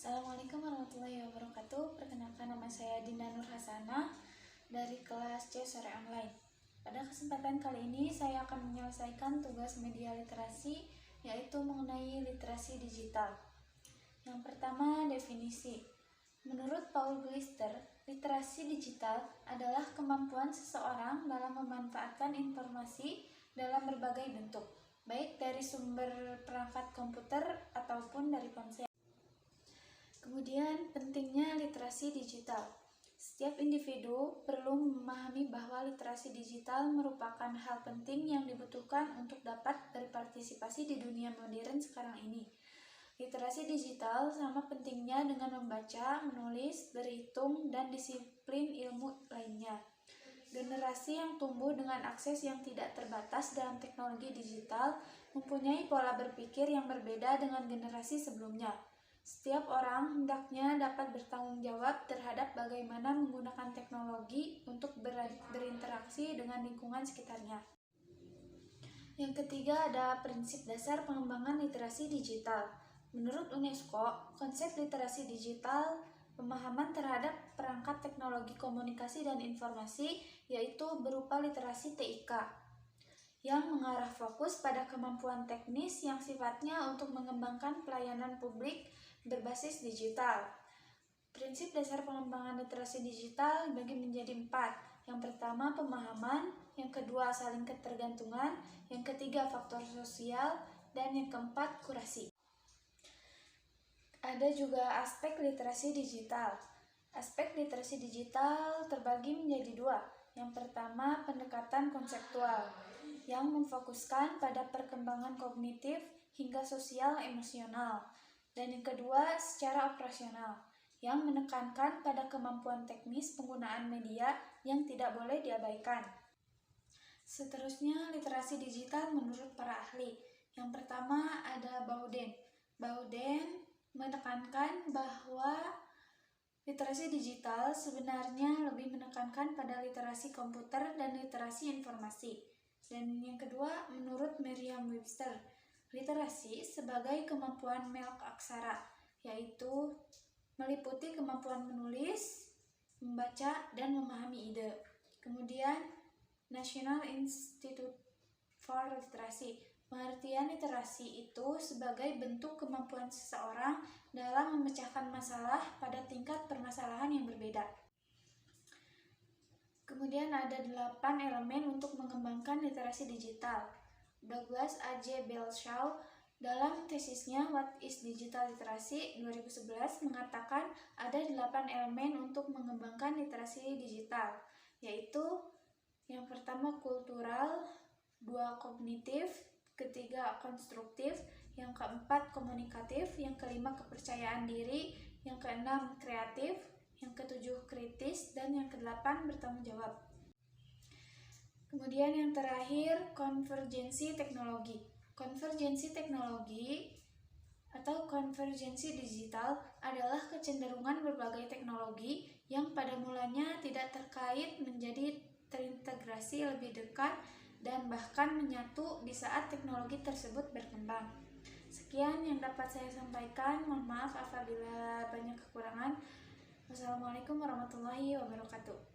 Assalamualaikum warahmatullahi wabarakatuh. Perkenalkan, nama saya Dinda Nur Hasanah dari kelas C Sore Online. Pada kesempatan kali ini saya akan menyelesaikan tugas media literasi, yaitu mengenai literasi digital. Yang pertama, definisi. Menurut Paul Glister, literasi digital adalah kemampuan seseorang dalam memanfaatkan informasi dalam berbagai bentuk, baik dari sumber perangkat komputer ataupun dari ponsel. Kemudian, pentingnya literasi digital. Setiap individu perlu memahami bahwa literasi digital merupakan hal penting yang dibutuhkan untuk dapat berpartisipasi di dunia modern sekarang ini. Literasi digital sama pentingnya dengan membaca, menulis, berhitung, dan disiplin ilmu lainnya. Generasi yang tumbuh dengan akses yang tidak terbatas dalam teknologi digital mempunyai pola berpikir yang berbeda dengan generasi sebelumnya. Setiap orang hendaknya dapat bertanggung jawab terhadap bagaimana menggunakan teknologi untuk berinteraksi dengan lingkungan sekitarnya. Yang ketiga ada prinsip dasar pengembangan literasi digital. Menurut UNESCO, konsep literasi digital pemahaman terhadap perangkat teknologi komunikasi dan informasi, yaitu berupa literasi TIK, yang mengarah fokus pada kemampuan teknis yang sifatnya untuk mengembangkan pelayanan publik berbasis digital. Prinsip dasar pengembangan literasi digital dibagi menjadi 4. Yang pertama, pemahaman. Yang kedua, saling ketergantungan. Yang ketiga, faktor sosial. Dan yang keempat, kurasi. Ada juga aspek literasi digital. Aspek literasi digital terbagi menjadi 2. Yang pertama, pendekatan konseptual, yang memfokuskan pada perkembangan kognitif hingga sosial emosional. Dan yang kedua, secara operasional, yang menekankan pada kemampuan teknis penggunaan media yang tidak boleh diabaikan. Seterusnya, literasi digital menurut para ahli. Yang pertama ada Bowden. Bowden menekankan bahwa literasi digital sebenarnya lebih menekankan pada literasi komputer dan literasi informasi. Dan yang kedua, menurut Merriam-Webster, literasi sebagai kemampuan melek aksara, yaitu meliputi kemampuan menulis, membaca, dan memahami ide. Kemudian, National Institute for Literacy, pengertian literasi itu sebagai bentuk kemampuan seseorang dalam memecahkan masalah pada tingkat permasalahan yang berbeda. Kemudian ada 8 elemen untuk mengembangkan literasi digital. Douglas A.J. Belshaw dalam tesisnya What is Digital Literacy 2011 mengatakan ada 8 elemen untuk mengembangkan literasi digital, yaitu yang pertama kultural, 2 kognitif, ketiga konstruktif, yang keempat komunikatif, yang kelima kepercayaan diri, yang keenam kreatif, yang ketujuh kritis, dan yang kedelapan bertanggung jawab. Kemudian yang terakhir, konvergensi teknologi. Konvergensi teknologi atau konvergensi digital adalah kecenderungan berbagai teknologi yang pada mulanya tidak terkait menjadi terintegrasi lebih dekat dan bahkan menyatu di saat teknologi tersebut berkembang. Sekian yang dapat saya sampaikan. Mohon maaf apabila banyak kekurangan. Wassalamualaikum warahmatullahi wabarakatuh.